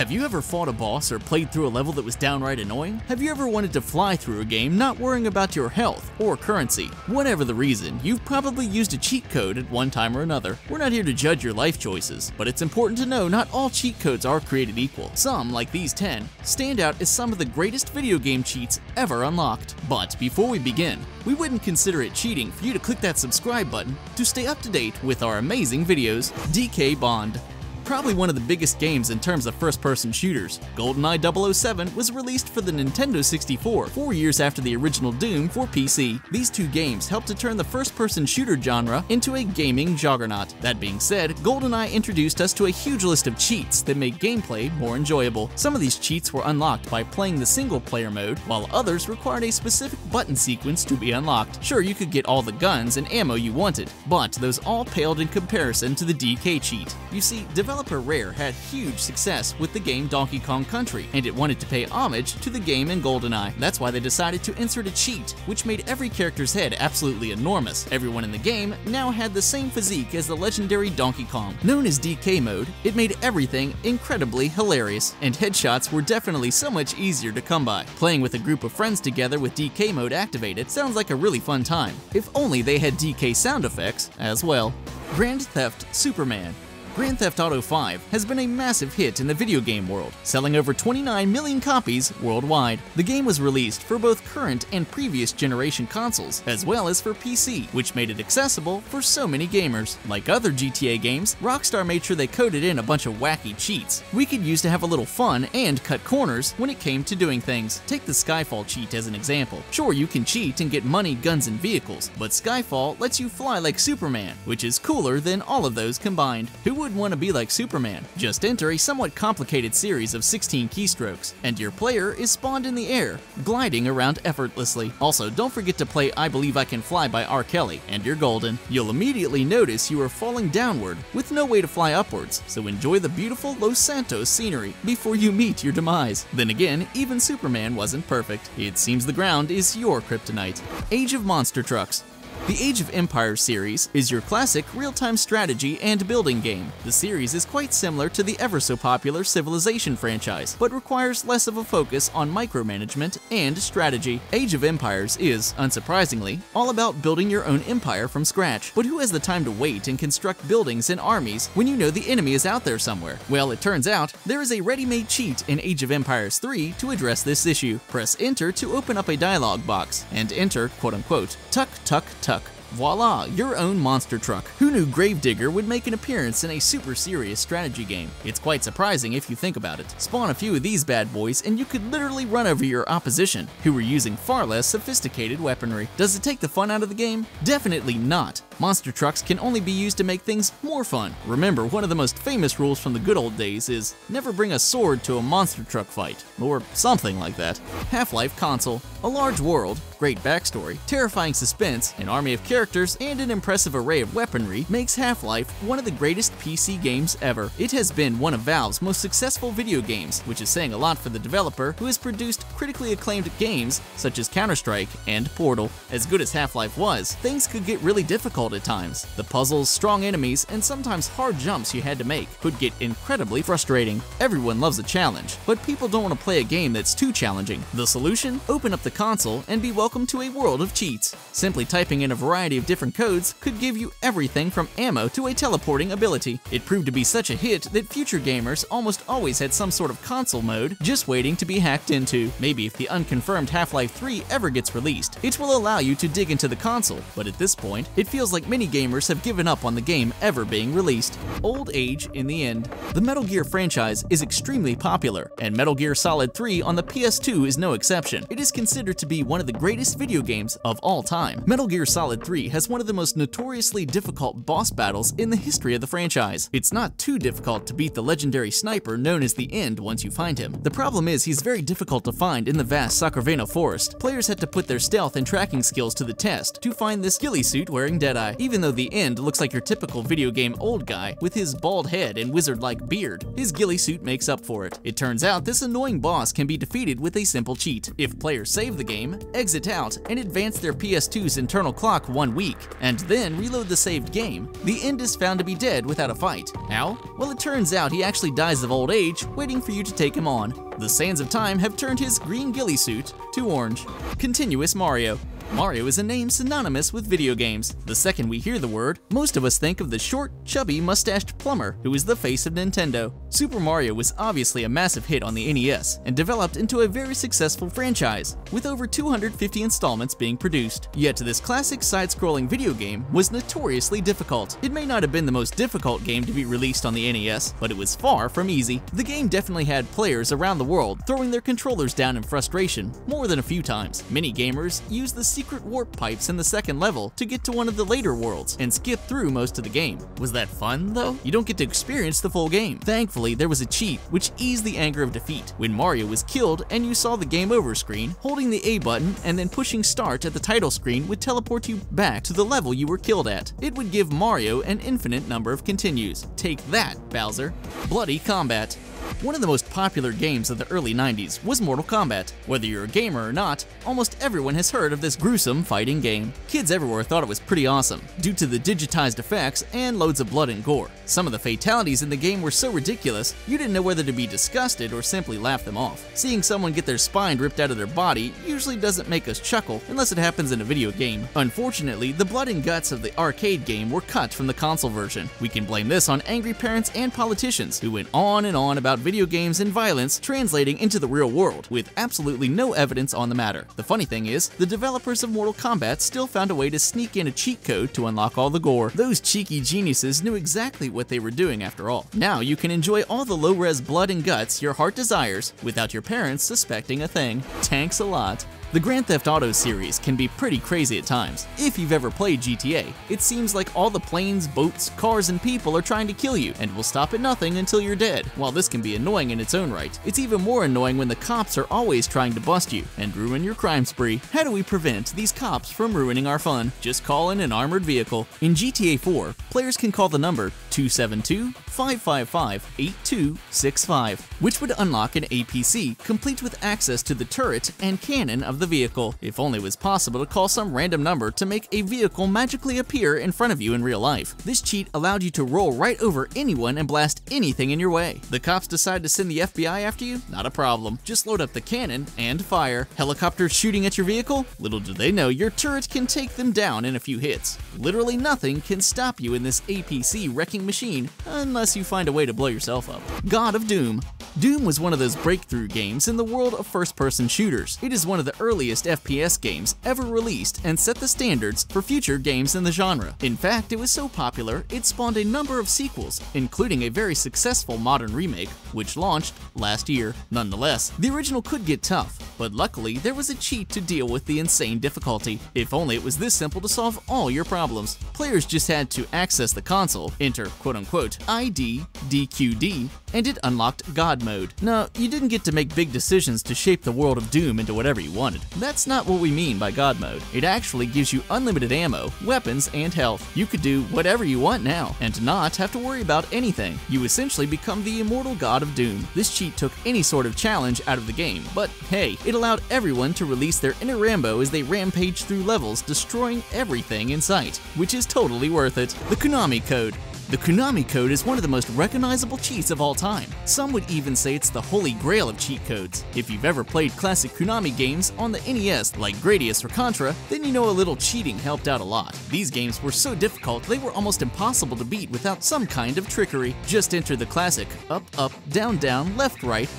Have you ever fought a boss or played through a level that was downright annoying? Have you ever wanted to fly through a game not worrying about your health or currency? Whatever the reason, you've probably used a cheat code at one time or another. We're not here to judge your life choices, but it's important to know not all cheat codes are created equal. Some, like these 10, stand out as some of the greatest video game cheats ever unlocked. But before we begin, we wouldn't consider it cheating for you to click that subscribe button to stay up to date with our amazing videos. DK Bond. Probably one of the biggest games in terms of first-person shooters, GoldenEye 007 was released for the Nintendo 64 4 years after the original Doom for PC. These two games helped to turn the first-person shooter genre into a gaming juggernaut. That being said, GoldenEye introduced us to a huge list of cheats that make gameplay more enjoyable. Some of these cheats were unlocked by playing the single-player mode, while others required a specific button sequence to be unlocked. Sure, you could get all the guns and ammo you wanted, but those all paled in comparison to the DK cheat. You see, developer Rare had huge success with the game Donkey Kong Country, and it wanted to pay homage to the game in GoldenEye. That's why they decided to insert a cheat, which made every character's head absolutely enormous. Everyone in the game now had the same physique as the legendary Donkey Kong. Known as DK mode, it made everything incredibly hilarious, and headshots were definitely so much easier to come by. Playing with a group of friends together with DK mode activated sounds like a really fun time. If only they had DK sound effects as well. Grand Theft Superman. Grand Theft Auto V has been a massive hit in the video game world, selling over 29 million copies worldwide. The game was released for both current and previous generation consoles, as well as for PC, which made it accessible for so many gamers. Like other GTA games, Rockstar made sure they coded in a bunch of wacky cheats we could use to have a little fun and cut corners when it came to doing things. Take the Skyfall cheat as an example. Sure, you can cheat and get money, guns, and vehicles, but Skyfall lets you fly like Superman, which is cooler than all of those combined. Who would want to be like Superman? Just enter a somewhat complicated series of 16 keystrokes, and your player is spawned in the air, gliding around effortlessly. Also, don't forget to play I Believe I Can Fly by R. Kelly, and you're golden. You'll immediately notice you are falling downward with no way to fly upwards, so enjoy the beautiful Los Santos scenery before you meet your demise. Then again, even Superman wasn't perfect. It seems the ground is your kryptonite. Age of Monster Trucks. The Age of Empires series is your classic real-time strategy and building game. The series is quite similar to the ever-so-popular Civilization franchise, but requires less of a focus on micromanagement and strategy. Age of Empires is, unsurprisingly, all about building your own empire from scratch. But who has the time to wait and construct buildings and armies when you know the enemy is out there somewhere? Well, it turns out there is a ready-made cheat in Age of Empires 3 to address this issue. Press Enter to open up a dialog box, and enter, quote-unquote, tuck, tuck, tuck. Voila, your own monster truck. Who knew Gravedigger would make an appearance in a super serious strategy game? It's quite surprising if you think about it. Spawn a few of these bad boys and you could literally run over your opposition, who were using far less sophisticated weaponry. Does it take the fun out of the game? Definitely not. Monster trucks can only be used to make things more fun. Remember, one of the most famous rules from the good old days is never bring a sword to a monster truck fight, or something like that. Half-Life console. A large world, great backstory, terrifying suspense, an army of characters, and an impressive array of weaponry makes Half-Life one of the greatest PC games ever. It has been one of Valve's most successful video games, which is saying a lot for the developer who has produced critically acclaimed games such as Counter-Strike and Portal. As good as Half-Life was, things could get really difficult at times. The puzzles, strong enemies, and sometimes hard jumps you had to make could get incredibly frustrating. Everyone loves a challenge, but people don't want to play a game that's too challenging. The solution? Open up the console and be welcome to a world of cheats. Simply typing in a variety of different codes could give you everything from ammo to a teleporting ability. It proved to be such a hit that future gamers almost always had some sort of console mode just waiting to be hacked into. Maybe if the unconfirmed Half-Life 3 ever gets released, it will allow you to dig into the console, but at this point, it feels like many gamers have given up on the game ever being released. Old age in the end. The Metal Gear franchise is extremely popular, and Metal Gear Solid 3 on the PS2 is no exception. It is considered to be one of the greatest video games of all time. Metal Gear Solid 3 has one of the most notoriously difficult boss battles in the history of the franchise. It's not too difficult to beat the legendary sniper known as the End once you find him. The problem is he's very difficult to find in the vast Sacravena forest. Players had to put their stealth and tracking skills to the test to find this ghillie suit wearing Deadeye. Even though the End looks like your typical video game old guy with his bald head and wizard-like beard, his ghillie suit makes up for it. It turns out this annoying boss can be defeated with a simple cheat. If players save the game, exit out, and advance their PS2's internal clock 1 1 week, and then reload the saved game, the end is found to be dead without a fight. How? Well, it turns out he actually dies of old age, waiting for you to take him on. The sands of time have turned his green ghillie suit to orange. Continuous Mario. Mario is a name synonymous with video games. The second we hear the word, most of us think of the short, chubby, mustached plumber who is the face of Nintendo. Super Mario was obviously a massive hit on the NES and developed into a very successful franchise, with over 250 installments being produced. Yet this classic side-scrolling video game was notoriously difficult. It may not have been the most difficult game to be released on the NES, but it was far from easy. The game definitely had players around the world throwing their controllers down in frustration more than a few times. Many gamers used the secret warp pipes in the second level to get to one of the later worlds and skip through most of the game. Was that fun though? You don't get to experience the full game. Thankfully, there was a cheat which eased the anger of defeat. When Mario was killed and you saw the game over screen, holding the A button and then pushing start at the title screen would teleport you back to the level you were killed at. It would give Mario an infinite number of continues. Take that, Bowser. Bloody Kombat. One of the most popular games of the early 90s was Mortal Kombat. Whether you're a gamer or not, almost everyone has heard of this gruesome fighting game. Kids everywhere thought it was pretty awesome, due to the digitized effects and loads of blood and gore. Some of the fatalities in the game were so ridiculous, you didn't know whether to be disgusted or simply laugh them off. Seeing someone get their spine ripped out of their body usually doesn't make us chuckle unless it happens in a video game. Unfortunately, the blood and guts of the arcade game were cut from the console version. We can blame this on angry parents and politicians who went on and on about video games and violence translating into the real world, with absolutely no evidence on the matter. The funny thing is, the developers of Mortal Kombat still found a way to sneak in a cheat code to unlock all the gore. Those cheeky geniuses knew exactly what they were doing after all. Now you can enjoy all the low-res blood and guts your heart desires without your parents suspecting a thing. Thanks a lot. The Grand Theft Auto series can be pretty crazy at times. If you've ever played GTA, it seems like all the planes, boats, cars, and people are trying to kill you and will stop at nothing until you're dead. While this can be annoying in its own right, it's even more annoying when the cops are always trying to bust you and ruin your crime spree. How do we prevent these cops from ruining our fun? Just call in an armored vehicle. In GTA 4, players can call the number 272-555-8265, which would unlock an APC complete with access to the turret and cannon of the vehicle. If only it was possible to call some random number to make a vehicle magically appear in front of you in real life. This cheat allowed you to roll right over anyone and blast anything in your way. The cops decide to send the FBI after you? Not a problem. Just load up the cannon and fire. Helicopters shooting at your vehicle? Little do they know your turret can take them down in a few hits. Literally nothing can stop you in this APC wrecking machine unless you find a way to blow yourself up. God of Doom. Doom was one of those breakthrough games in the world of first-person shooters. It is one of the earliest FPS games ever released and set the standards for future games in the genre. In fact, it was so popular, it spawned a number of sequels, including a very successful modern remake, which launched last year. Nonetheless, the original could get tough, but luckily there was a cheat to deal with the insane difficulty. If only it was this simple to solve all your problems. Players just had to access the console, enter quote-unquote ID, DQD, and it unlocked God mode. Now, you didn't get to make big decisions to shape the world of Doom into whatever you wanted. That's not what we mean by God mode. It actually gives you unlimited ammo, weapons, and health. You could do whatever you want now, and not have to worry about anything. You essentially become the immortal God of Doom. This cheat took any sort of challenge out of the game, but hey, it allowed everyone to release their inner Rambo as they rampage through levels, destroying everything in sight, which is totally worth it. The Konami Code. The Konami Code is one of the most recognizable cheats of all time. Some would even say it's the holy grail of cheat codes. If you've ever played classic Konami games on the NES like Gradius or Contra, then you know a little cheating helped out a lot. These games were so difficult they were almost impossible to beat without some kind of trickery. Just enter the classic up, up, down, down, left, right,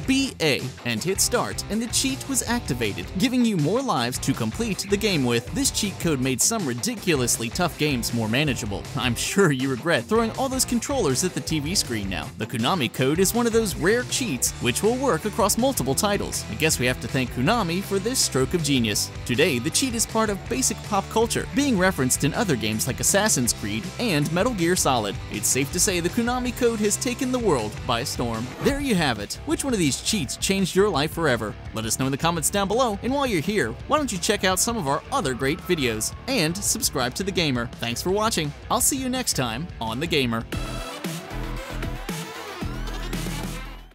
BA, and hit start, and the cheat was activated, giving you more lives to complete the game with. This cheat code made some ridiculously tough games more manageable. I'm sure you regret throwing all those controllers at the TV screen now. The Konami Code is one of those rare cheats which will work across multiple titles. I guess we have to thank Konami for this stroke of genius. Today, the cheat is part of basic pop culture, being referenced in other games like Assassin's Creed and Metal Gear Solid. It's safe to say the Konami Code has taken the world by storm. There you have it. Which one of these cheats changed your life forever? Let us know in the comments down below, and while you're here, why don't you check out some of our other great videos, and subscribe to The Gamer. Thanks for watching. I'll see you next time on The Gamer.